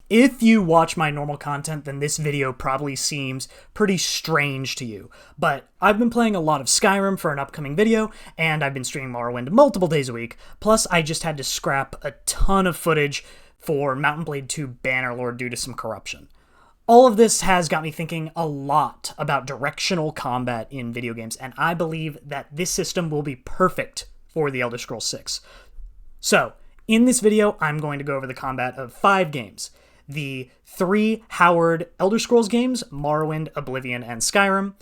If you watch my normal content, then this video probably seems pretty strange to you. But I've been playing a lot of Skyrim for an upcoming video, and I've been streaming Morrowind multiple days a week. Plus, I just had to scrap a ton of footage for Mount & Blade 2 Bannerlord due to some corruption. All of this has got me thinking a lot about directional combat in video games, and I believe that this system will be perfect for the Elder Scrolls 6. So, in this video, I'm going to go over the combat of 5 games. The 3 Howard Elder Scrolls games, Morrowind, Oblivion, and Skyrim,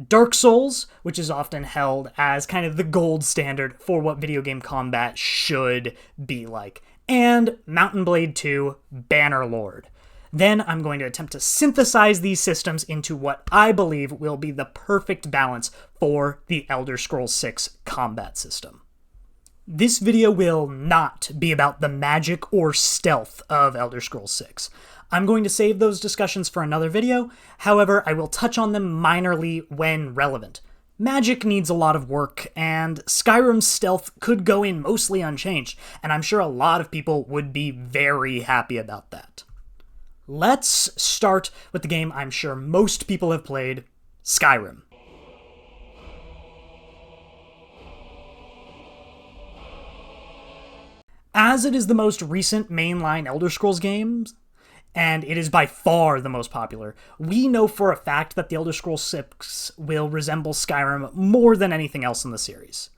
Dark Souls, which is often held as kind of the gold standard for what video game combat should be like, and Mount & Blade 2 Bannerlord. Then I'm going to attempt to synthesize these systems into what I believe will be the perfect balance for the Elder Scrolls 6 combat system. This video will not be about the magic or stealth of Elder Scrolls 6. I'm going to save those discussions for another video, however, I will touch on them minorly when relevant. Magic needs a lot of work, and Skyrim's stealth could go in mostly unchanged, and I'm sure a lot of people would be very happy about that. Let's start with the game I'm sure most people have played, Skyrim. As it is the most recent mainline Elder Scrolls games, and it is by far the most popular, we know for a fact that the Elder Scrolls 6 will resemble Skyrim more than anything else in the series.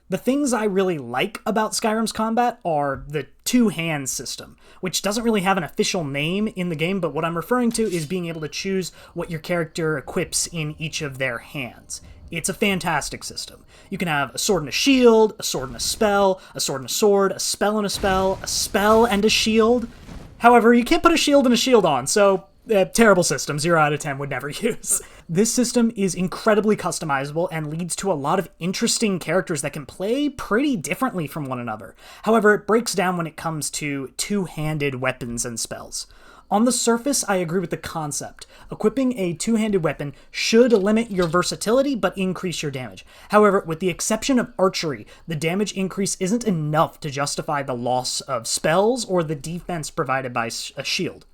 The things I really like about Skyrim's combat are the two-hand system, which doesn't really have an official name in the game, but what I'm referring to is being able to choose what your character equips in each of their hands. It's a fantastic system. You can have a sword and a shield, a sword and a spell, a sword and a sword, a spell and a spell and a shield. However, you can't put a shield and a shield on, so terrible system, 0 out of 10 would never use. This system is incredibly customizable and leads to a lot of interesting characters that can play pretty differently from one another. However, it breaks down when it comes to two-handed weapons and spells. On the surface, I agree with the concept. Equipping a two-handed weapon should limit your versatility but increase your damage. However, with the exception of archery, the damage increase isn't enough to justify the loss of spells or the defense provided by a shield.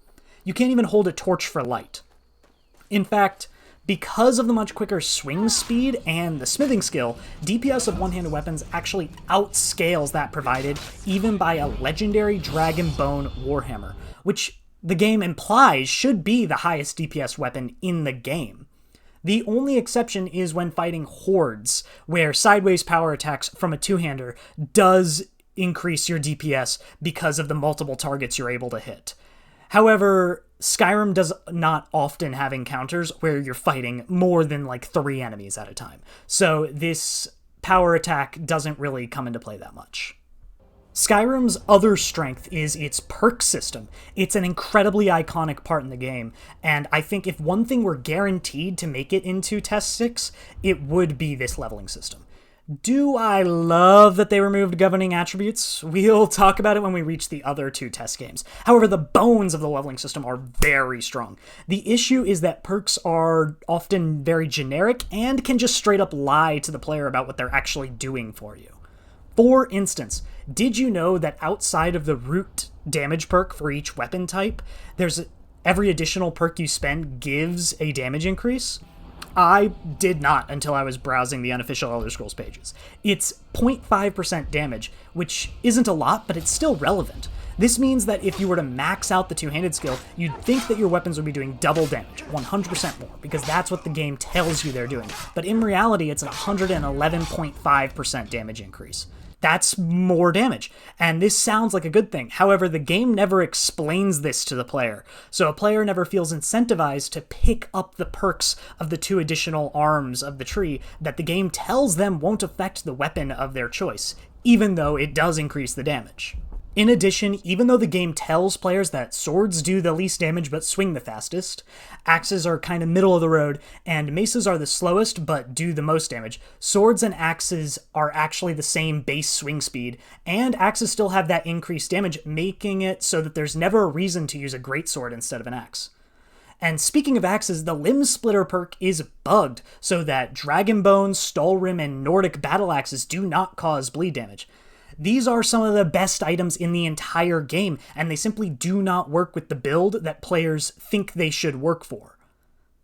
You can't even hold a torch for light. In fact, because of the much quicker swing speed and the smithing skill, DPS of one-handed weapons actually outscales that provided even by a legendary Dragonbone Warhammer, which the game implies should be the highest DPS weapon in the game. The only exception is when fighting hordes, where sideways power attacks from a two-hander does increase your DPS because of the multiple targets you're able to hit. However, Skyrim does not often have encounters where you're fighting more than like 3 enemies at a time, so this power attack doesn't really come into play that much. Skyrim's other strength is its perk system. It's an incredibly iconic part in the game, and I think if one thing were guaranteed to make it into Test 6, it would be this leveling system. Do I love that they removed governing attributes? We'll talk about it when we reach the other 2 test games. However, the bones of the leveling system are very strong. The issue is that perks are often very generic and can just straight up lie to the player about what they're actually doing for you. For instance, did you know that outside of the root damage perk for each weapon type, every additional perk you spend gives a damage increase? I did not until I was browsing the unofficial Elder Scrolls pages. It's 0.5% damage, which isn't a lot, but it's still relevant. This means that if you were to max out the two-handed skill, you'd think that your weapons would be doing double damage, 100% more, because that's what the game tells you they're doing. But in reality, it's an 111.5% damage increase. That's more damage, and this sounds like a good thing. However, the game never explains this to the player, so a player never feels incentivized to pick up the perks of the 2 additional arms of the tree that the game tells them won't affect the weapon of their choice, even though it does increase the damage. In addition, even though the game tells players that swords do the least damage but swing the fastest, axes are kind of middle of the road, and maces are the slowest but do the most damage, swords and axes are actually the same base swing speed, and axes still have that increased damage, making it so that there's never a reason to use a greatsword instead of an axe. And speaking of axes, the Limb Splitter perk is bugged, so that Dragonbone, Stalrim, and Nordic battle axes do not cause bleed damage. These are some of the best items in the entire game, and they simply do not work with the build that players think they should work for.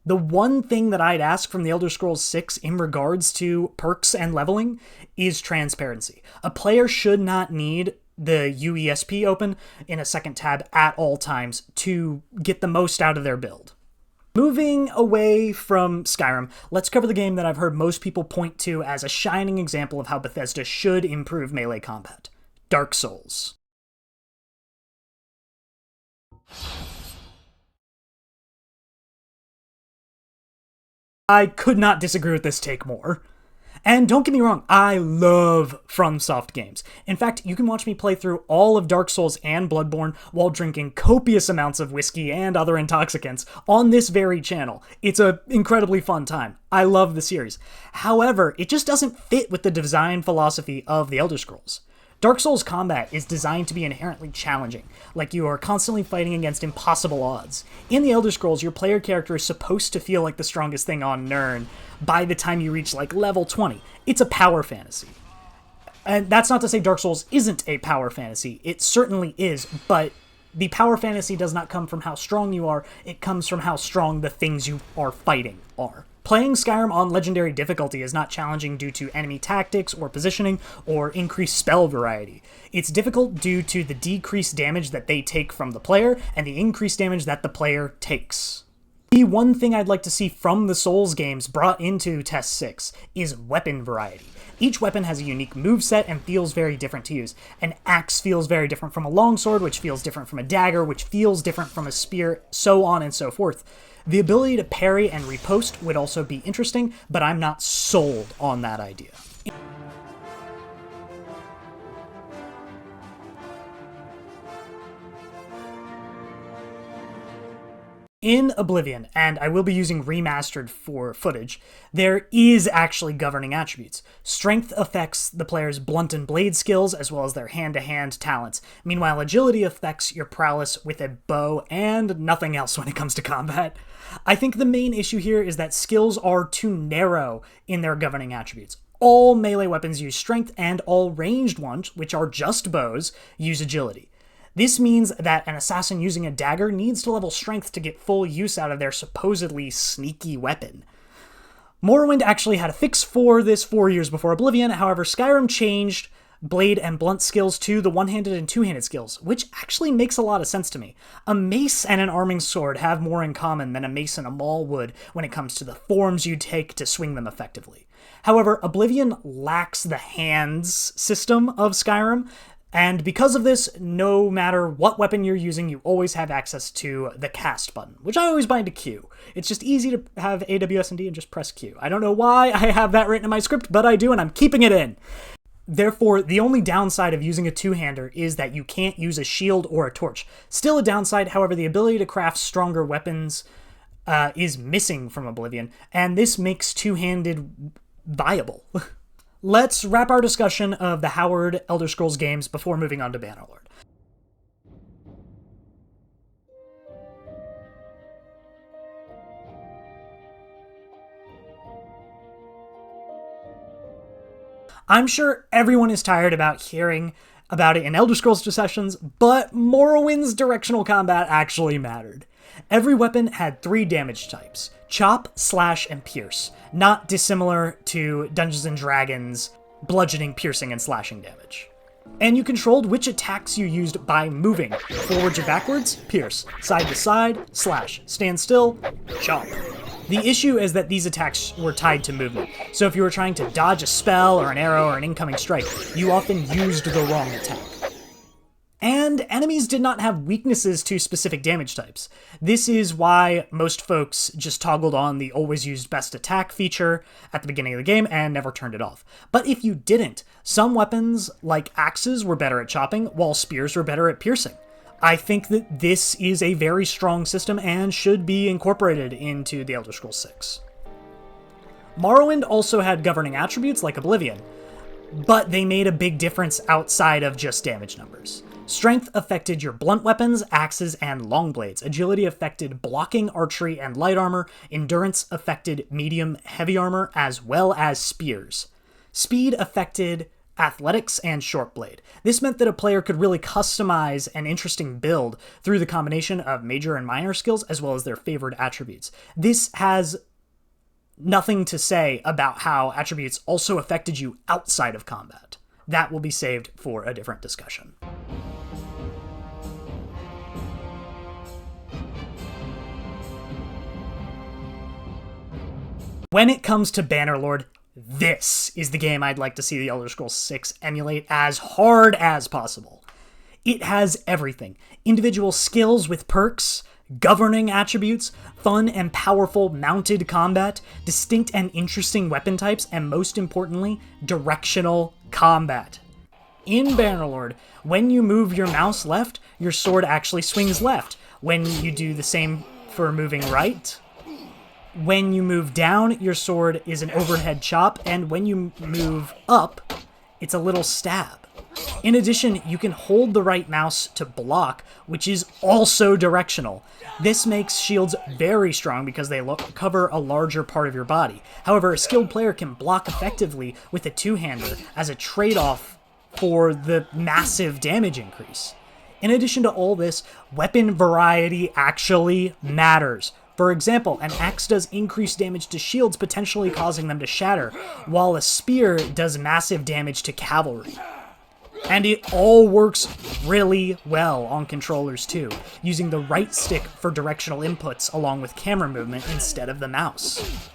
The one thing that I'd ask from the Elder Scrolls 6 in regards to perks and leveling is transparency. A player should not need the UESP open in a second tab at all times to get the most out of their build. Moving away from Skyrim, let's cover the game that I've heard most people point to as a shining example of how Bethesda should improve melee combat: Dark Souls. I could not disagree with this take more. And don't get me wrong, I love FromSoft games. In fact, you can watch me play through all of Dark Souls and Bloodborne while drinking copious amounts of whiskey and other intoxicants on this very channel. It's an incredibly fun time. I love the series. However, it just doesn't fit with the design philosophy of the Elder Scrolls. Dark Souls combat is designed to be inherently challenging, like you are constantly fighting against impossible odds. In the Elder Scrolls, your player character is supposed to feel like the strongest thing on Nirn by the time you reach like level 20. It's a power fantasy. And that's not to say Dark Souls isn't a power fantasy. It certainly is, but the power fantasy does not come from how strong you are, it comes from how strong the things you are fighting are. Playing Skyrim on Legendary difficulty is not challenging due to enemy tactics or positioning or increased spell variety. It's difficult due to the decreased damage that they take from the player and the increased damage that the player takes. The one thing I'd like to see from the Souls games brought into Test 6 is weapon variety. Each weapon has a unique moveset and feels very different to use. An axe feels very different from a longsword, which feels different from a dagger, which feels different from a spear, so on and so forth. The ability to parry and riposte would also be interesting, but I'm not sold on that idea. In Oblivion, and I will be using remastered for footage, there is actually governing attributes. Strength affects the player's blunt and blade skills as well as their hand-to-hand talents. Meanwhile, agility affects your prowess with a bow and nothing else when it comes to combat. I think the main issue here is that skills are too narrow in their governing attributes. All melee weapons use strength, and all ranged ones, which are just bows, use agility. This means that an assassin using a dagger needs to level strength to get full use out of their supposedly sneaky weapon. Morrowind actually had a fix for this 4 years before Oblivion, however Skyrim changed blade and blunt skills to the one-handed and two-handed skills, which actually makes a lot of sense to me. A mace and an arming sword have more in common than a mace and a maul would when it comes to the forms you take to swing them effectively. However, Oblivion lacks the hands system of Skyrim, and because of this, no matter what weapon you're using, you always have access to the cast button, which I always bind to Q. It's just easy to have AWSD and just press Q. I don't know why I have that written in my script, but I do, and I'm keeping it in. Therefore, the only downside of using a two-hander is that you can't use a shield or a torch. Still a downside, however, the ability to craft stronger weapons is missing from Oblivion, and this makes two-handed viable. Let's wrap our discussion of the Howard Elder Scrolls games before moving on to Bannerlord. I'm sure everyone is tired about hearing about it in Elder Scrolls sessions, but Morrowind's directional combat actually mattered. Every weapon had 3 damage types: chop, slash, and pierce, not dissimilar to Dungeons & Dragons' bludgeoning, piercing, and slashing damage. And you controlled which attacks you used by moving. Forwards or backwards, pierce. Side to side, slash. Stand still, chop. The issue is that these attacks were tied to movement, so if you were trying to dodge a spell or an arrow or an incoming strike, you often used the wrong attack. And enemies did not have weaknesses to specific damage types. This is why most folks just toggled on the always used best attack feature at the beginning of the game and never turned it off. But if you didn't, some weapons like axes were better at chopping, while spears were better at piercing. I think that this is a very strong system and should be incorporated into the Elder Scrolls 6. Morrowind also had governing attributes like Oblivion, but they made a big difference outside of just damage numbers. Strength affected your blunt weapons, axes, and long blades. Agility affected blocking, archery, and light armor. Endurance affected medium, heavy armor, as well as spears. Speed affected athletics, and short blade. This meant that a player could really customize an interesting build through the combination of major and minor skills as well as their favored attributes. This has nothing to say about how attributes also affected you outside of combat. That will be saved for a different discussion. When it comes to Bannerlord, this is the game I'd like to see the Elder Scrolls VI emulate as hard as possible. It has everything. Individual skills with perks, governing attributes, fun and powerful mounted combat, distinct and interesting weapon types, and most importantly, directional combat. In Bannerlord, when you move your mouse left, your sword actually swings left. When you do the same for moving right, when you move down, your sword is an overhead chop, and when you move up, it's a little stab. In addition, you can hold the right mouse to block, which is also directional. This makes shields very strong because they cover a larger part of your body. However, a skilled player can block effectively with a two-hander as a trade-off for the massive damage increase. In addition to all this, weapon variety actually matters. For example, an axe does increased damage to shields, potentially causing them to shatter, while a spear does massive damage to cavalry. And it all works really well on controllers too, using the right stick for directional inputs along with camera movement instead of the mouse.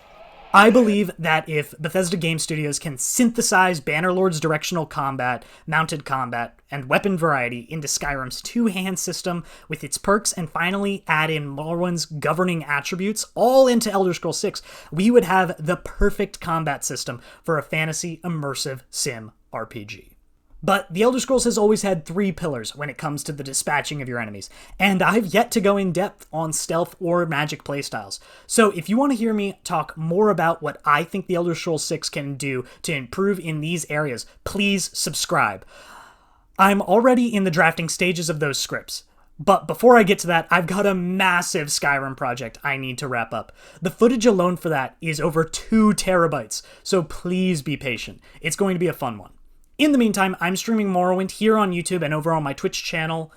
I believe that if Bethesda Game Studios can synthesize Bannerlord's directional combat, mounted combat, and weapon variety into Skyrim's two-hand system with its perks, and finally add in Morrowind's governing attributes all into Elder Scrolls VI, we would have the perfect combat system for a fantasy immersive sim RPG. But the Elder Scrolls has always had three pillars when it comes to the dispatching of your enemies, and I've yet to go in depth on stealth or magic playstyles. So if you want to hear me talk more about what I think the Elder Scrolls VI can do to improve in these areas, please subscribe. I'm already in the drafting stages of those scripts. But before I get to that, I've got a massive Skyrim project I need to wrap up. The footage alone for that is over 2 terabytes, so please be patient. It's going to be a fun one. In the meantime, I'm streaming Morrowind here on YouTube and over on my Twitch channel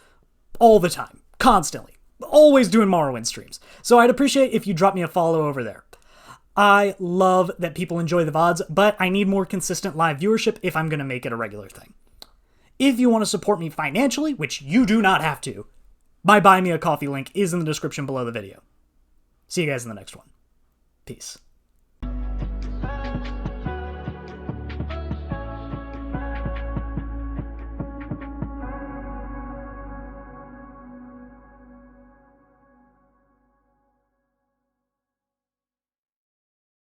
all the time, constantly. Always doing Morrowind streams. So I'd appreciate if you drop me a follow over there. I love that people enjoy the VODs, but I need more consistent live viewership if I'm going to make it a regular thing. If you want to support me financially, which you do not have to, my Buy Me a Coffee link is in the description below the video. See you guys in the next one. Peace.